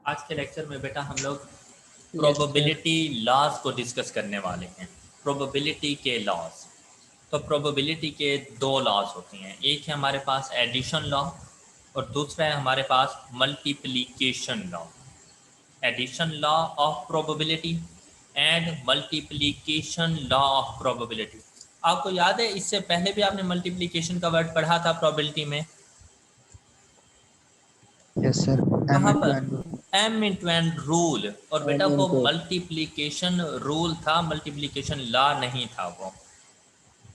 आज के लेक्चर में बेटा हम लोग यस सर। प्रोबेबिलिटी लॉज को डिस्कस करने वाले हैं। प्रोबेबिलिटी के लॉज। तो प्रोबेबिलिटी के दो लॉज होते हैं, एक है हमारे पास एडिशन लॉ और दूसरा है हमारे पास multiplication law. Addition law of probability and multiplication law of probability. आपको याद है इससे पहले भी आपने मल्टीप्लिकेशन का वर्ड पढ़ा था प्रोबेबिलिटी में? Yes sir. एम कहाँ इंटू एन पर? M into N rule. और बेटा एम वो इंटू मल्टीप्लिकेशन रूल था, मल्टीप्लिकेशन लॉ नहीं था वो।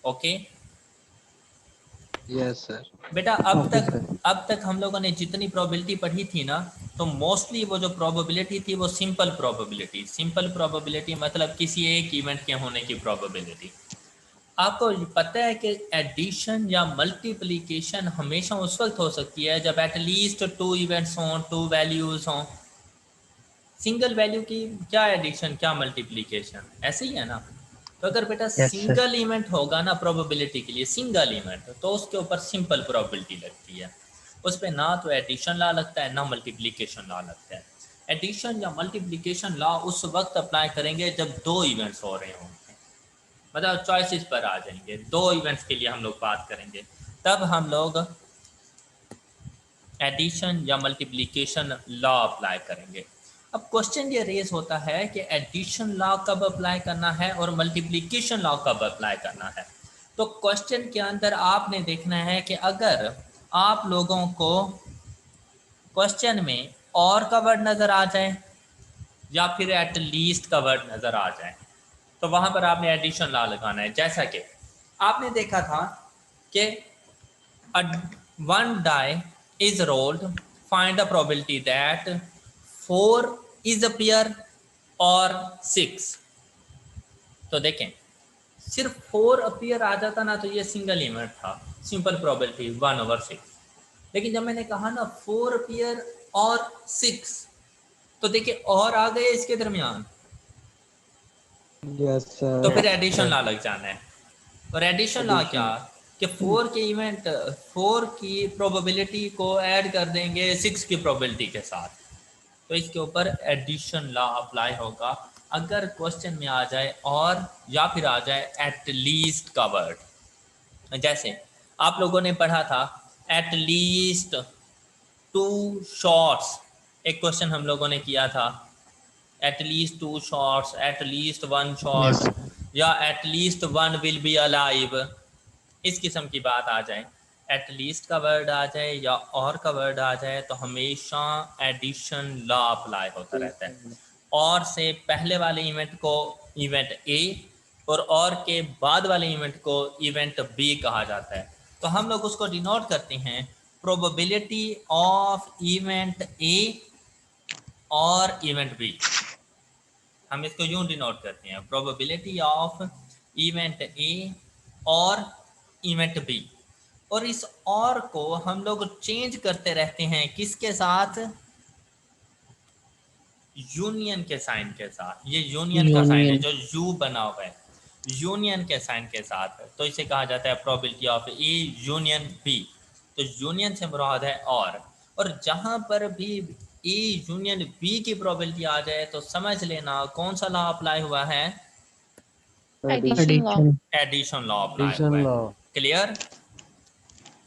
Okay yes sir. बेटा, ओके सर। अब तक हम लोगों ने जितनी प्रोबेबिलिटी पढ़ी थी ना, तो मोस्टली वो जो प्रोबेबिलिटी थी वो सिंपल प्रोबेबिलिटी। सिंपल प्रोबेबिलिटी मतलब किसी एक इवेंट के होने की प्रोबेबिलिटी। आपको पता है कि एडिशन या मल्टीप्लिकेशन हमेशा उस वक्त हो सकती है जब एटलीस्ट टू इवेंट्स हों, टू वैल्यूज हों। सिंगल वैल्यू की क्या एडिशन क्या मल्टीप्लिकेशन, ऐसे ही है ना। तो अगर बेटा यस सर। सिंगल इवेंट होगा ना प्रोबेबिलिटी के लिए, सिंगल इवेंट, तो उसके ऊपर सिंपल प्रोबेबिलिटी लगती है। उस पर ना तो एडिशन लॉ लगता है ना मल्टीप्लिकेशन लॉ लगता है। एडिशन या मल्टीप्लिकेशन लॉ उस वक्त अप्लाई करेंगे जब दो इवेंट्स हो रहे होंगे, मतलब चॉइसेस पर आ जाएंगे। दो इवेंट्स के लिए हम लोग बात करेंगे, तब हम लोग एडिशन या मल्टीप्लिकेशन लॉ अप्लाई करेंगे। अब क्वेश्चन ये रेज होता है कि एडिशन लॉ कब अप्लाई करना है और मल्टीप्लिकेशन लॉ कब अप्लाई करना है। तो क्वेश्चन के अंदर आपने देखना है कि अगर आप लोगों को क्वेश्चन में और का वर्ड नज़र आ जाए या फिर एट लीस्ट का वर्ड नज़र आ जाए, तो वहाँ पर आपने एडिशन लॉ लगाना है। जैसा कि आपने देखा था कि one die is rolled, find the probability that 4 is a pair or 6। तो देखें, सिर्फ 4 अपीयर आ जाता ना तो ये सिंगल इवेंट था, सिंपल प्रोबेबिलिटी 1/6। लेकिन जब मैंने कहा ना 4 अपीयर और 6, तो देखिए और आ गए इसके दरमियान, यस तो सर। फिर एडिशन लॉ लग जाना है। और एडिशन लॉ क्या, एडिशन। कि 4 के इवेंट 4 की प्रोबेबिलिटी को ऐड कर देंगे 6 की प्रोबेबिलिटी के साथ, तो इसके ऊपर एडिशन लॉ अप्लाई होगा अगर क्वेश्चन में आ जाए और या फिर आ जाए एट लीस्ट का वर्ड। जैसे आप लोगों ने पढ़ा था एट लीस्ट टू शॉट्स, एक क्वेश्चन हम लोगों ने किया था, at least two shots, at least one yes. Shot, या at least one will be alive. इस किस्म की बात आ जाए, एट लीस्ट का वर्ड आ जाए या और का वर्ड आ जाए, तो हमेशा एडिशन लॉ अप्लाई होता रहता है। और से पहले वाले इवेंट को इवेंट ए और के बाद वाले इवेंट को इवेंट बी कहा जाता है। तो हम लोग उसको डिनोट करते हैं प्रोबेबिलिटी ऑफ इवेंट ए और इवेंट बी। हम इसको यूं डिनोट करते हैं प्रोबेबिलिटी ऑफ इवेंट ए और इवेंट बी। और इस और को हम लोग चेंज करते रहते हैं किसके साथ? यूनियन के साइन के साथ। ये यूनियन का साइन है यूनियन। जो यू बना हुआ है, यूनियन के साइन के साथ, तो इसे कहा जाता है probability of A union B. तो यूनियन से मुराद है और जहां पर भी ए यूनियन बी की प्रोबेबिलिटी आ जाए तो समझ लेना कौन सा लॉ अप्लाई हुआ है? Addition law. Addition. Addition law apply हुआ एडिशन है। Law. Clear?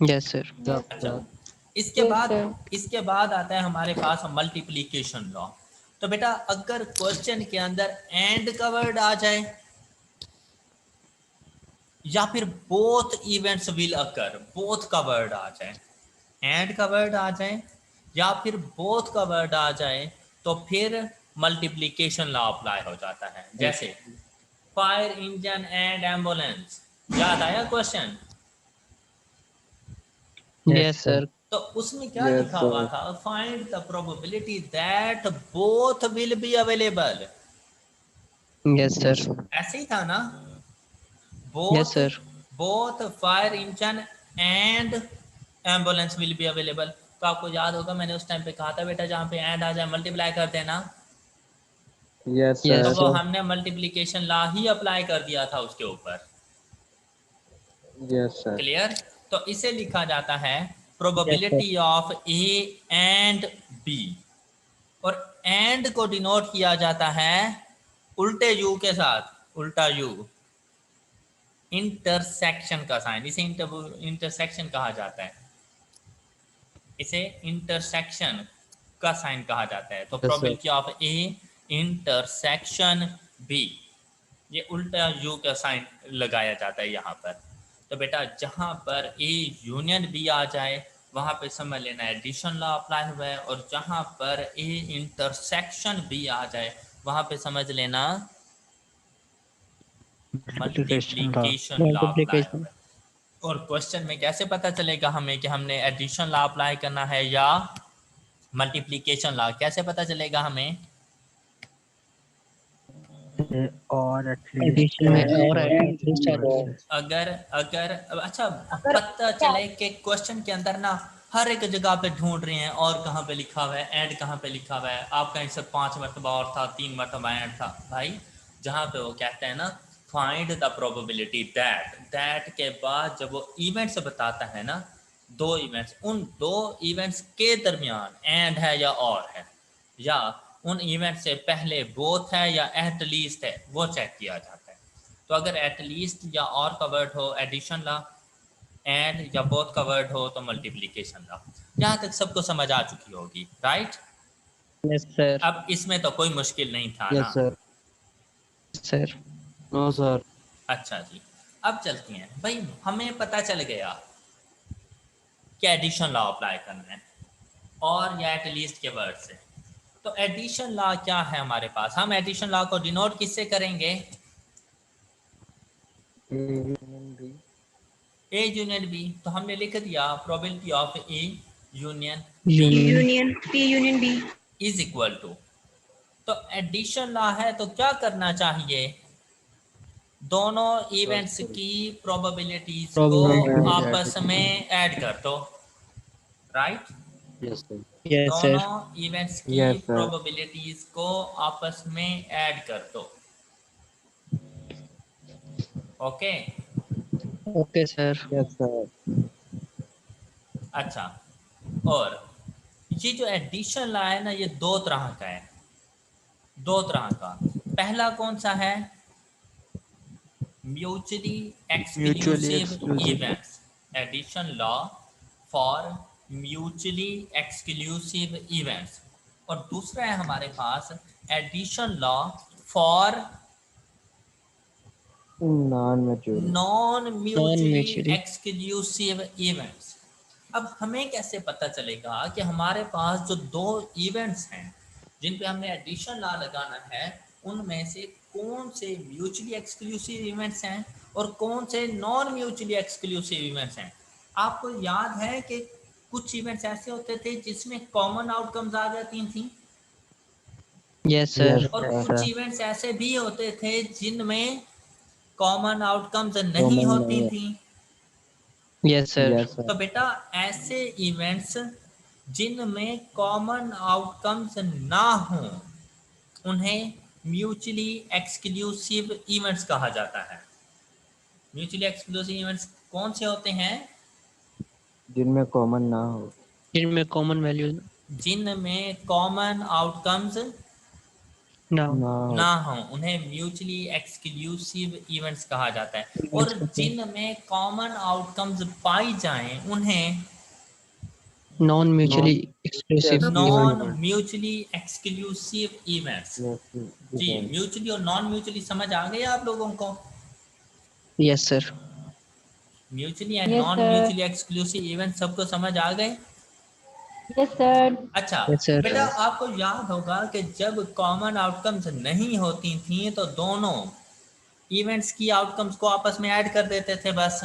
Yes sir. Yes अच्छा, सर। इसके यस बाद सर। इसके बाद आता है हमारे पास मल्टीप्लिकेशन लॉ। तो बेटा अगर क्वेश्चन के अंदर एंड का वर्ड आ जाए या फिर both events will occur, both का वर्ड आ जाए, एंड का वर्ड आ जाए या फिर बोथ का वर्ड आ जाए, तो फिर मल्टीप्लिकेशन लॉ अप्लाई हो जाता है। जैसे फायर इंजन एंड एम्बुलेंस, याद आया question? Yes yes sir. Sir. तो उसमें क्या यस लिखा हुआ सर। था? Find the probability that both will be available. Yes sir. ऐसे ही था ना? Yes both sir. Both fire engine and ambulance will be available. तो आपको याद होगा मैंने उस टाइम पे कहा था बेटा जहाँ पे एंड आ जाए मल्टीप्लाई कर देना। यस तो यस सर। वो सर। हमने मल्टीप्लिकेशन लॉ ही अप्लाई कर दिया था उसके ऊपर। Yes sir. क्लियर? तो इसे लिखा जाता है yes sir. Probability of A and B. और एंड को डिनोट किया जाता है उल्टे यू के साथ, उल्टा यू, इंटरसेक्शन का साइन, इसे इंटरसेक्शन कहा जाता है, इसे इंटरसेक्शन का साइन कहा जाता है। तो Yes, sir. Probability of A intersection B, ये उल्टा यू का साइन लगाया जाता है यहाँ पर। तो बेटा जहाँ पर ए यूनियन बी आ जाए वहाँ पे समझ लेना एडिशन लॉ अप्लाई हुआ है, और जहाँ पर ए इंटरसेक्शन बी आ जाए वहाँ पे समझ लेना मल्टीप्लिकेशन लॉ अप्लाई Multiplication. हुआ है। और क्वेश्चन में कैसे पता चलेगा हमें कि हमने एडिशन लॉ अप्लाई करना है या मल्टीप्लिकेशन लॉ, कैसे पता चलेगा हमें? और एटलीस्ट Addition में और at least अगर अगर अच्छा पता चले कि क्वेश्चन के अंदर ना हर एक जगह पे ढूंढ रहे हैं और कहाँ पे लिखा हुआ है, एंड कहाँ पे लिखा हुआ है, आपका आंसर 5 मरतबा और था, 3 मरतबा एंड था। भाई जहाँ पे वो कहते हैं ना find the probability that, that के बाद जब वो इवेंट्स बताता है ना, दो इवेंट्स, उन दो इवेंट्स के दरमियान एंड है या और है, या उन इवेंट से पहले बोथ है या एट लीस्ट है, वो चेक किया जाता है। तो अगर एट लीस्ट या और का वर्ड हो एडिशन लॉ, एंड या बोथ का वर्ड हो तो मल्टीप्लिकेशन लॉ। यहाँ तक सबको समझ आ चुकी होगी, राइट? Yes, sir. अब इसमें तो कोई मुश्किल नहीं था यस ना? सर। Sir. No sir. अच्छा जी, अब चलती हैं भाई, हमें पता चल गया कि एडिशन लॉ अप्लाई करना है और या एट लीस्ट के वर्ड से। तो एडिशन लॉ क्या है हमारे पास? हम एडिशन लॉ को डिनोट किससे करेंगे? A union B. तो हमने लिख दिया probability of A union Union. B is equal to, तो एडिशन लॉ है तो क्या करना चाहिए? दोनों इवेंट्स की प्रोबेबिलिटीज को Probability. आपस में ऐड कर दो, right? Yes sir. Yes, sir. दोनों इवेंट्स की Yes, sir. प्रोबेबिलिटीज को आपस में ऐड कर दो। Okay Okay, sir. Yes sir. अच्छा, और ये जो एडिशन लॉ है ना, ये दो तरह का है, दो तरह का। पहला कौन सा है? Mutually exclusive events, addition law for mutually exclusive events. और दूसरा है हमारे पास addition law for non mature. Non mutually Non-mutually. Exclusive events. अब हमें कैसे पता चलेगा कि हमारे पास जो दो इवेंट्स हैं जिन पे हमने एडिशन लॉ लगाना है, उनमें से कौन से म्यूचुअली एक्सक्लूसिव इवेंट्स हैं और कौन से नॉन म्यूचुअली एक्सक्लूसिव इवेंट्स हैं? आपको याद है कि कुछ इवेंट्स ऐसे होते थे जिसमें कॉमन आउटकम्स आ जाती थी, Yes, sir. यस और सर। कुछ इवेंट्स ऐसे भी होते थे जिनमें कॉमन आउटकम्स नहीं Common होती नहीं है। थी। Yes, sir. यस तो सर। बेटा ऐसे इवेंट्स जिनमें कॉमन आउटकम्स ना हो उन्हें म्यूचुअली एक्सक्लूसिव इवेंट्स कहा जाता है। म्यूचुअली एक्सक्लूसिव इवेंट्स कौन से होते हैं? जिनमें कॉमन ना हो। जिनमें common values जिनमें कॉमन आउटकम्स ना हो. ना हो। ना हो उन्हें म्यूचुअली एक्सक्लूसिव इवेंट्स कहा जाता है। और Events होते हैं. जिनमें कॉमन आउटकम्स पाई जाएं उन्हें Non-mutually exclusive non event. Mutually exclusive events. Yes जी, इवेंट। म्यूचुअली और नॉन म्यूचुअली समझ आ गई आप लोगों को? Yes, sir. Mutually and Yes, non sir. Mutually exclusive event सबको समझ आ गए? Yes, sir. अच्छा Yes, sir. बेटा, आपको याद होगा कि जब कॉमन आउटकम्स नहीं होती थी तो दोनों इवेंट्स की आउटकम्स को आपस में ऐड कर देते थे बस।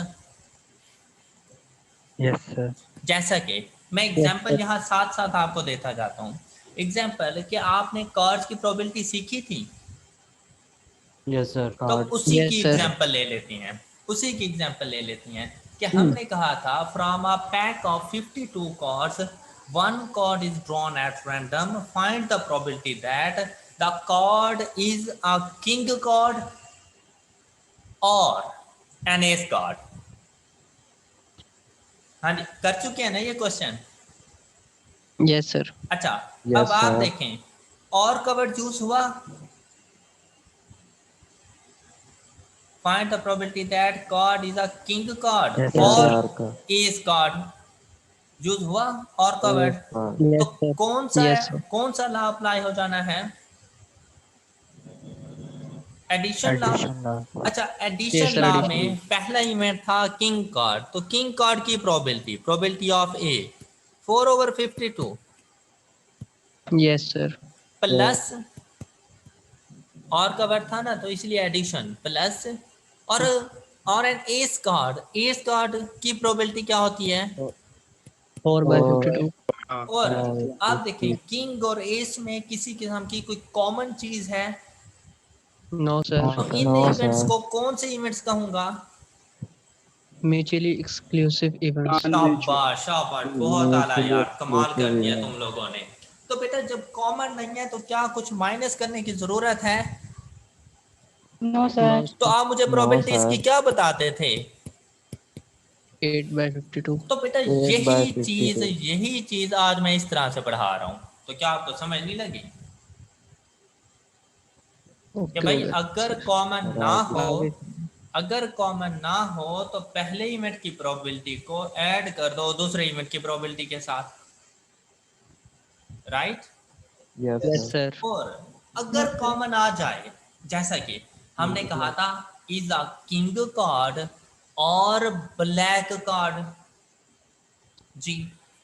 Yes sir. जैसा कि मैं Yes, एग्जांपल sir. यहाँ साथ साथ आपको देता जाता हूँ। एग्जांपल कि आपने कार्ड्स की प्रोबेबिलिटी सीखी थी, यस सर। तो कार्ड। उसी Yes, की sir. एग्जांपल ले लेती हैं, उसी की एग्जांपल ले लेती हैं कि हमने कहा था from a pack of 52 cards one card is drawn at random, find the probability that the card is a king card or an ace card। हाँ जी, कर चुके हैं ना ये क्वेश्चन? Yes, sir. अच्छा, Yes, अब आप sir. देखें, और कवर्ड चूज हुआ, find the probability that card is a king card Yes, or sir. चार का ace card, यूज हुआ और कवर्ड। एक का तो Yes, sir. Yes, sir. कौन सा लॉ अप्लाई हो जाना है? Addition law. Addition law. अच्छा, Yes, addition sir. Law Addition. में पहला इवेंट था किंग कार्ड, तो किंग कार्ड की probability of A 4/52 Yes, sir. Plus, और कवर था ना, तो इसलिए एडिशन प्लस, और एस कार्ड की प्रोबेबिलिटी क्या होती है? 4/52. और आप देखें, 4/52 किंग और एस में किसी किस्म की कोई कॉमन चीज है? No, sir. तो इन No, इवेंट्स sir. को कौन से इवेंट्स कहूंगा? Mutually exclusive events. शाबाश शाबाश, बहुत आला Mutually यार, कमाल कर exclusive दिया event. तुम लोगों ने। तो बेटा जब कॉमन नहीं है तो क्या कुछ माइनस करने की जरूरत है? No, No, sir. तो sir. आप मुझे No, प्रोबेबिलिटी sir. इसकी क्या बताते थे? 8/52. तो बेटा 8/52 यही चीज आज मैं इस तरह से पढ़ा रहा हूँ, तो क्या आपको समझ नहीं लगी कि Okay, भाई okay, अगर sir. कॉमन ना राइट हो, आगे. अगर कॉमन ना हो तो पहले इवेंट की प्रोबेबिलिटी को ऐड कर दो दूसरे इवेंट की प्रोबेबिलिटी के साथ, right? Yes, Yes, sir. sir. और अगर कॉमन आ जाए, जैसा कि हमने कहा था, इज अ किंग कार्ड और ब्लैक कार्ड जी,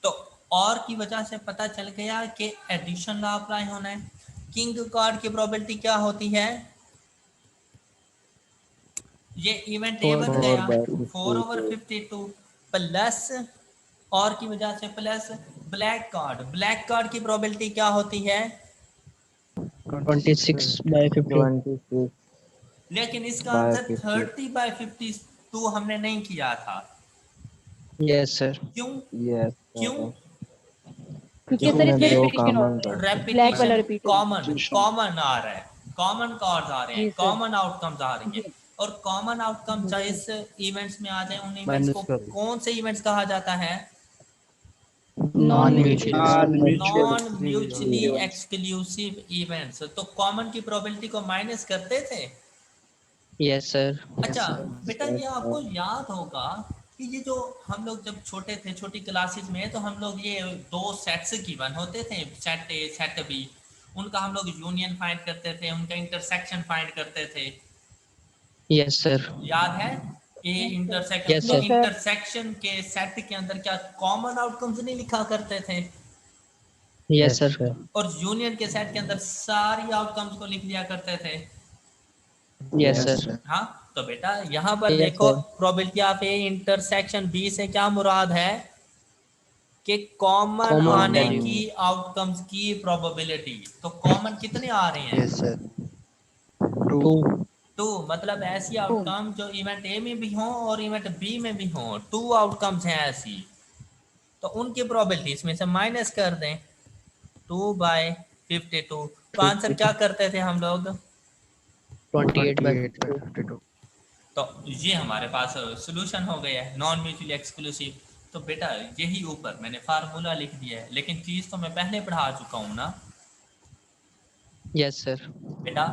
तो और की वजह से पता चल गया कि एडिशन लॉ अप्लाई होना है। किंग कार्ड की प्रोबेबिलिटी क्या होती है? ये इवेंट ए बन गया 4/52 4/52 प्लस, और की वजह से प्लस ब्लैक कार्ड की प्रोबेबिलिटी क्या होती है? 26/50. 26 लेकिन इसका by आंसर 50. 30/52 हमने नहीं किया था। Yes, sir. क्यों? Yes, क्यों? sir. क्योंकि सर इसमें इसमें क्योंकि दो रिपीटिशन हो कॉमन रहा था. है, ब्लैक वाला रेपिटेशन, रिपीटिशन। कॉमन आ रहा है, कॉमन कार्ड्स आ रहे हैं, जी सर। कॉमन आउटकम्स आ रही हैं, और कॉमन आउटकम चाहे इस इवेंट्स में आ जाए, उन इवेंट्स Minus को कर. कौन से इवेंट्स कहा जाता है? Non Non-mutually exclusive. Non mutually exclusive events. तो कॉमन की प्रोबेबिलिटी को माइनस करते थे। Yes, sir. अच्छा बेटा, Yes, ये sir. आपको याद होगा कि ये जो हम लोग जब छोटे थे, छोटी क्लासेस में, तो हम लोग ये दो सेट्स गिवन होते थे, सेट ए सेट बी, उनका हम लोग यूनियन फाइंड करते थे, उनका इंटरसेक्शन फाइंड करते थे, Yes, sir. याद है? ए इंटरसेक्शन, Yes, तो sir. Yes sir. इंटरसेक्शन के सेट के अंदर क्या कॉमन आउटकम्स नहीं लिखा करते थे? Yes, sir. और यूनियन के सेट के अंदर सारी आउटकम्स को लिख दिया करते थे। Yes, sir. हाँ, तो बेटा यहाँ पर Yes, देखो, sir. Probability of A intersection B से क्या मुराद है कि कॉमन Common आने value. की आउटकम्स की प्रोबेबिलिटी। तो कॉमन कितने आ रहे हैं? sir. 2. टू, मतलब ऐसी आउटकम जो इवेंट ए में भी हो और इवेंट बी में भी हो, टू आउटकम्स हैं ऐसी, तो उनकी प्रोबेबिलिटी इसमें से माइनस कर दें, 2/52। तो आंसर क्या करते थे हम लोग? 28/52. तो ये हमारे पास सोल्यूशन हो गया है, नॉन म्यूचुअली एक्सक्लूसिव। तो बेटा यही ऊपर मैंने फार्मूला लिख दिया है, लेकिन चीज़ तो मैं पहले पढ़ा चुका हूँ ना Yes, sir. बेटा।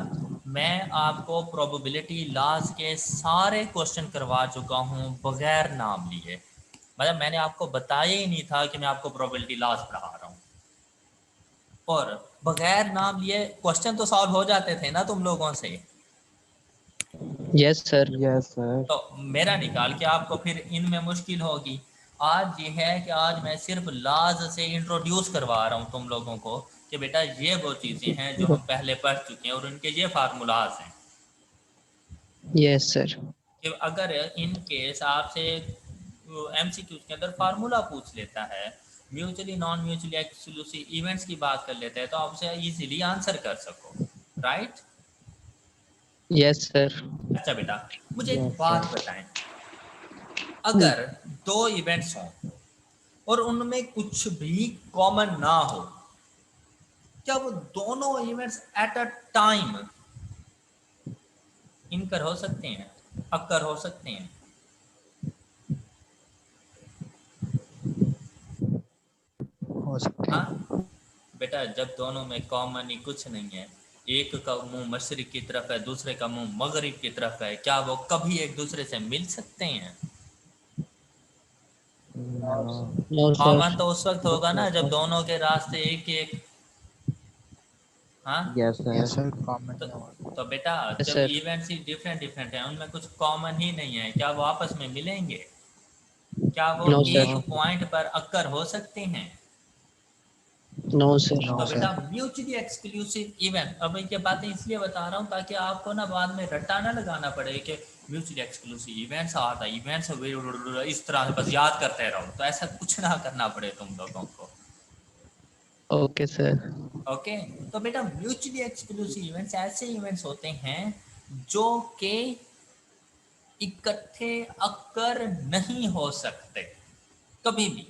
मैं आपको प्रोबेबिलिटी लॉज के सारे क्वेश्चन करवा चुका हूँ बगैर नाम लिए, मतलब मैंने आपको बताया ही नहीं था कि मैं आपको प्रोबेबिलिटी लॉज पढ़ा रहा हूँ, और बगैर नाम लिए क्वेश्चन तो सॉल्व हो जाते थे ना तुम लोगों से। Yes, sir. Yes, sir. तो मेरा निकाल के आपको फिर इनमें मुश्किल होगी। आज ये है कि आज मैं सिर्फ लाज से इंट्रोड्यूस करवा रहा हूँ तुम लोगों को कि बेटा ये वो चीज़ें हैं जो हम पहले पढ़ चुके हैं और उनके ये फार्मूलाज हैं Yes, sir. कि अगर इन केस आपसे एमसीक्यूज के अंदर फार्मूला पूछ लेता है, mutually non mutually exclusive events की बात कर लेते हैं, तो आप उसे इजीली आंसर कर सको, राइट? Yes, sir. अच्छा बेटा, मुझे एक Yes, बात sir. बताएं, अगर दो इवेंट्स हों और उनमें कुछ भी कॉमन ना हो, क्या वो दोनों इवेंट्स एट अ टाइम इनकर हो सकते हैं, अक्कर हो सकते हैं? हो हो सकते हैं। हाँ बेटा, जब दोनों में कॉमन ही कुछ नहीं है, एक का मुंह मशरिक की तरफ है, दूसरे का मुंह मगरिब की तरफ है, क्या वो कभी एक दूसरे से मिल सकते हैं? No, sir. कॉमन तो उस वक्त होगा ना जब दोनों के रास्ते एक एक। हाँ Yes, sir. Yes sir, common तो बेटा Yes, जब sir. इवेंट्स ही डिफरेंट डिफरेंट हैं, उनमें कुछ कॉमन ही नहीं है, क्या वो आपस में मिलेंगे? क्या वो No, sir. एक पॉइंट पर अक्कर हो सकते हैं? No, sir. तो सर। बेटा म्यूचुअली एक्सक्लूसिव इवेंट, अब ये बातें इसलिए बता रहा हूँ ताकि आपको ना बाद में रट्टा ना लगाना पड़े कि म्यूचुअली एक्सक्लूसिव इवेंट्स आता इवेंट्स इस तरह से बस याद करते रहो, तो ऐसा कुछ ना करना पड़े तुम लोगों को। Okay, sir. ओके, तो बेटा म्यूचुअली एक्सक्लूसिव इवेंट्स ऐसे इवेंट्स होते हैं जो कि इकट्ठे अक्कर नहीं हो सकते कभी भी,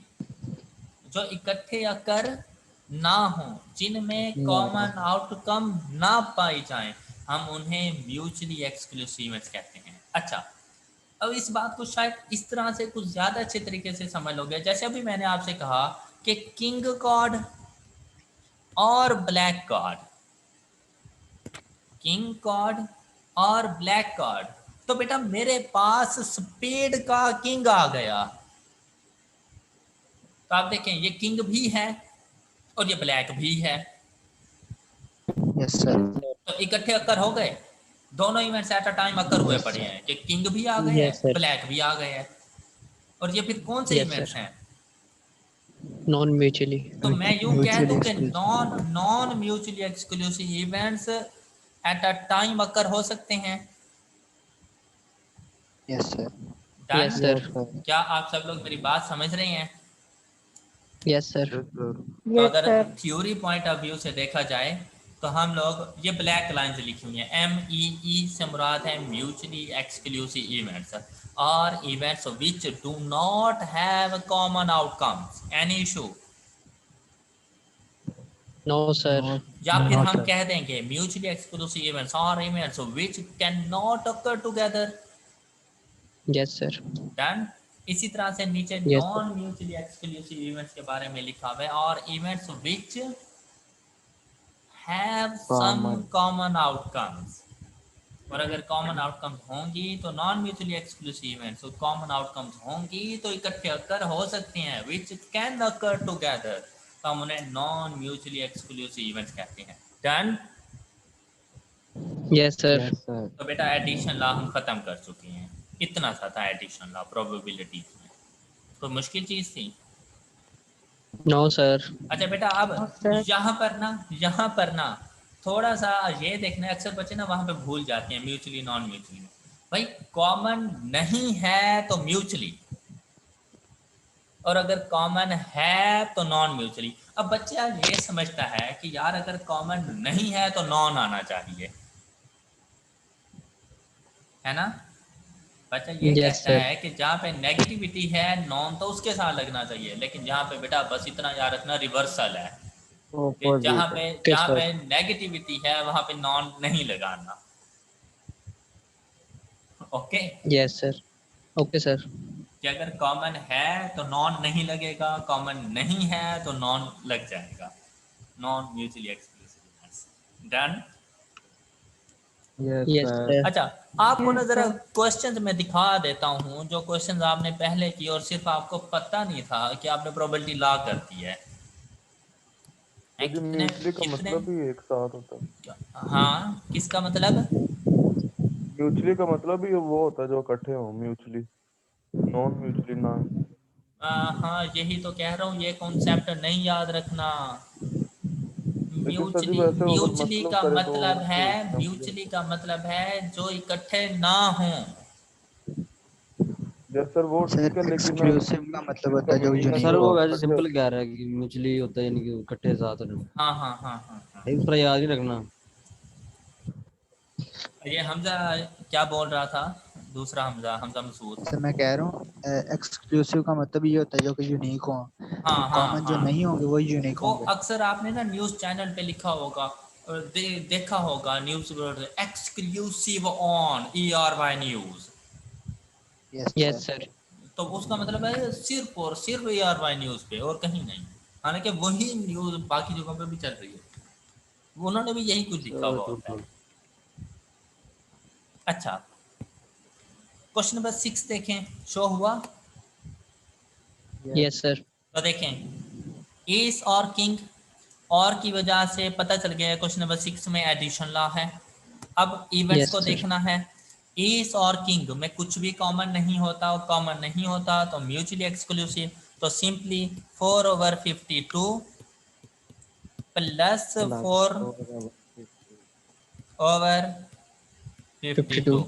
जो इकट्ठे अक्कर ना हो, जिनमें कॉमन आउटकम ना पाई जाए, हम उन्हें म्यूचुअली एक्सक्लूसिव इवेंट्स कहते हैं। अच्छा, अब इस बात को शायद इस तरह से कुछ ज़्यादा अच्छे तरीके से समझ लोगे। जैसे अभी मैंने आपसे कहा कि किंग कार्ड और ब्लैक कार्ड, किंग कार्ड और ब्लैक कार्ड, तो बेटा मेरे पास स्पेड का किंग आ गया, तो आप देखें ये किंग भी है और ये ब्लैक भी है, यस सर। तो इकट्ठे अक्कर हो गए, दोनों events at a time occur हुए पड़े हैं कि किंग भी आ गए हैं, Yes, sir. ब्लैक भी आ गए हैं। और ये फिर कौन से Yes, इवेंट्स sir. हैं? Non-mutually. तो मैं यूं कह दूं कि Mutually non mutually exclusive events at a time occur हो सकते हैं। Yes sir. Done? Yes, sir. Yes, sir. क्या आप सब लोग मेरी बात समझ रहे हैं? Yes, sir. Yes, sir. तो यस अगर sir. Theory point of view से देखा जाए तो हम लोग ये ब्लैक लाइन से लिखी हुई है, MEE से मुराद है म्यूचुअली एक्सक्लूसिव इवेंट्स और events which do not have common outcomes any issue, No, sir. या फिर No, हम sir. कह देंगे म्यूचुअली एक्सक्लूसिव इवेंट्स और events which can not occur together. Yes, sir. Done. इसी तरह से नीचे Yes, sir. Non mutually exclusive events के बारे में लिखा हुआ है, और events which have some Common. Common outcomes, और अगर कॉमन आउटकम्स होंगी तो नॉन म्यूचुअली एक्सक्लूसिव इवेंट्स, तो कॉमन आउटकम्स होंगी तो इकट्ठे अकर हो सकते हैं, विच कैन अकर टुगेदर, तो हम उन्हें नॉन म्यूचुअली एक्सक्लूसिव इवेंट्स कहते हैं। Done. Yes, sir. Yes, sir. तो बेटा एडिशन लॉ हम खत्म कर चुके हैं, इतना सा था एडिशन लॉ प्रोबेबिलिटीज में, कोई मुश्किल चीज थी? No, sir. अच्छा बेटा, अब सर। यहाँ पर ना थोड़ा सा ये देखना है, अक्सर बच्चे ना वहाँ पे भूल जाते हैं म्यूचुअली नॉन म्यूचुअली में। भाई कॉमन नहीं है तो म्यूचुअली, और अगर कॉमन है तो नॉन म्यूचुअली। अब बच्चा ये समझता है कि यार अगर कॉमन नहीं है तो नॉन आना चाहिए, है ना? बच्चा ये Yes, कहता sir. है कि जहाँ पे नेगेटिविटी है नॉन तो उसके साथ लगना चाहिए, लेकिन जहाँ पे बेटा बस इतना याद रखना रिवर्सल है कि जहाँ Opposite. sir. पे नेगेटिविटी है वहाँ पे नॉन नहीं लगाना। Okay, Yes, sir. Okay, sir. कि अगर कॉमन है तो नॉन नहीं लगेगा, कॉमन नहीं है तो नॉन लग जाएगा, non mutually exclusive. Done. Yes, Yes, sir. sir. अच्छा, आपको ना Yes, जरा sir. क्वेश्चंस मैं दिखा देता हूँ जो क्वेश्चंस आपने पहले किए और सिर्फ आपको पता नहीं था कि आपने प्रोबेबिलिटी लॉ कर दी है। तो जो म्यूचुअली का कितने? मतलब ही एक साथ होता है। हाँ, किसका मतलब? म्यूचुअली का मतलब ही वो होता है जो इकट्ठे हो म्यूचुअली, नॉन म्यूचुअली ना। हाँ, यही तो कह रहा हूँ, ये कॉन्सेप्ट नहीं याद रखना। लेकिन सर जी म्यूचुअली वैसे अगर म्यूचुअली मतलब का करे तो मतलब है, उसको म्यूचुअली का मतलब है जो इकट्ठे ना हों। यस सर वो ठीक सर है, लेकिन एक्सक्लूसिव का मतलब होता है जो meaning है यूनिक सर जो वो हो। वैसे इकट्ठे सिंपल कह रहा है कि म्यूचुअली होता है, यानी कि इकट्ठे साथ रहना। हाँ हाँ हाँ हाँ हाँ। लेकिन थोड़ा याद ही रखना। ये हमजा क्या बोल रहा था? दूसरा हमजा, हमजा मसूद। सर मैं कह रहा हूँ एक्सक्लूसिव का मतलब ये होता है जो कि यूनिक हो। हाँ हाँ कॉमन जो हाँ, नहीं होंगे वो यूनिक वो होंगे। अक्सर आपने ना न्यूज़ चैनल पे लिखा होगा और देखा होगा news exclusive on ERY news, yes Yes, sir. sir. तो उसका मतलब है सिर्फ और सिर्फ ERY न्यूज़ पे और कहीं नहीं। हालांकि वही न्यूज बाकी जगहों पे भी चल रही है, उन्होंने भी यही कुछ लिखा हुआ होता है। अच्छा, क्वेश्चन नंबर 6 देखें, शो हुआ। Yes sir. तो देखें एस और किंग और की वजह से पता चल गया है क्वेश्चन नंबर 6 में एडिशन लॉ है। अब इवेंट्स Yes, को sir. देखना है। एस और किंग में कुछ भी कॉमन नहीं होता, और कॉमन नहीं होता तो म्यूचुअली एक्सक्लूसिव, तो सिंपली 4/52 प्लस 4/52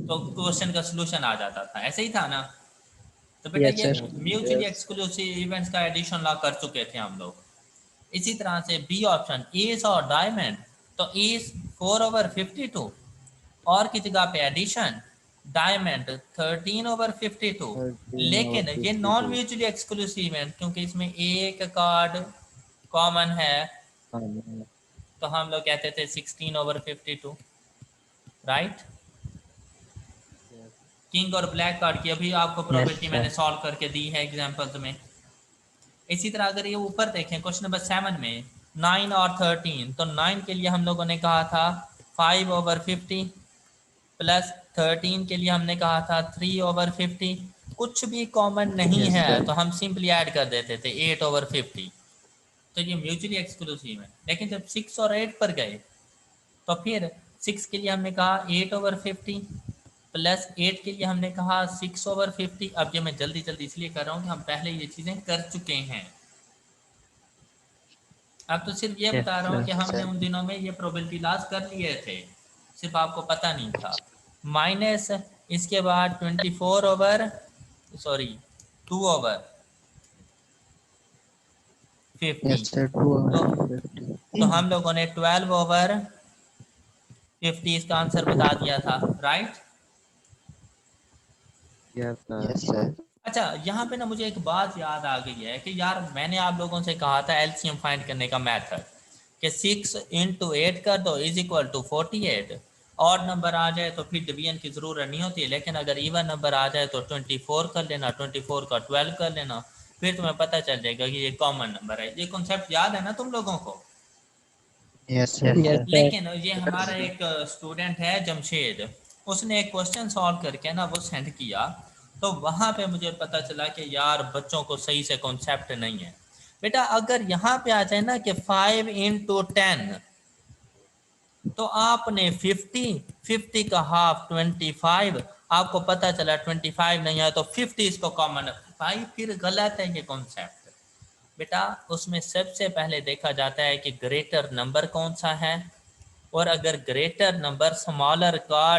तो क्वेश्चन का सोल्यूशन आ जाता था। ऐसे ही था ना? तो बेटा Yes, ये sir. म्यूचुअली एक्सक्लूसिव इवेंट्स का एडिशन लॉ कर चुके थे हम लोग। इसी तरह से बी ऑप्शन एस और डायमंड, तो एस 4/52 और की जगह पे एडिशन, डायमंड 13/52। लेकिन ये नॉन म्यूचुअली एक्सक्लूसिव इवेंट, क्योंकि इसमें एक कार्ड कॉमन है, तो हम लोग कहते थे 16/52, राइट। किंग और ब्लैक कार्ड की अभी आपको प्रॉपर्टी sir. मैंने सॉल्व करके दी है एग्जांपल्स में। इसी तरह अगर ये ऊपर देखें क्वेश्चन नंबर 7 में 9 और 13, तो 9 के लिए हम लोगों ने कहा था 5/50 प्लस 13 के लिए हमने कहा था 3/50। कुछ भी कॉमन नहीं Yes, है sir. तो हम सिंपली ऐड कर देते थे 8/50। तो ये म्यूचुअली एक्सक्लूसिव है। लेकिन जब 6 और 8 पर गए तो फिर 6 के लिए हमने कहा 8/50 प्लस 8 के लिए हमने कहा 6/50। अब ये मैं जल्दी जल्दी इसलिए कर रहा हूँ कि हम पहले ये चीज़ें कर चुके हैं। अब तो सिर्फ ये Yes, बता रहा हूँ sir. कि हमने उन दिनों में ये प्रोबेबिलिटी लॉस कर लिए थे, सिर्फ आपको पता नहीं था। माइनस इसके बाद 2/50। Yes, sir. 2/50. तो हम लोगों ने 12/50 इसका आंसर बता दिया था, राइट। Yes, sir. अच्छा, यहाँ पे ना मुझे एक बात याद आ गई है कि यार मैंने आप लोगों से कहा था एलसीएम फाइंड करने का मेथड कि 6 × 8 कर दो इज इक्वल टू 48। और नंबर आ जाए तो फिर डिवीजन की ज़रूरत नहीं होती है, लेकिन अगर इवन नंबर आ जाए तो 24 कर लेना, 24 का 12 कर लेना, फिर तुम्हें पता चल जाएगा कि ये कॉमन नंबर है। ये कॉन्सेप्ट याद है ना तुम लोगों को? Yes, sir. Yes, sir. लेकिन ये हमारा एक स्टूडेंट है जमशेद, उसने एक क्वेश्चन सॉल्व करके ना वो सेंड किया, तो वहाँ पे मुझे पता चला कि यार बच्चों को सही से कॉन्सेप्ट नहीं है। बेटा अगर यहाँ पे आ जाए ना कि 5 × 10, तो आपने 50 का हाफ 25, आपको पता चला 25 नहीं है तो 50 इसको कॉमन, भाई फिर गलत है ये कॉन्सेप्ट। बेटा उसमें सबसे पहले देखा जाता है कि ग्रेटर नंबर कौन सा है, और अगर ग्रेटर नंबर स्मॉलर का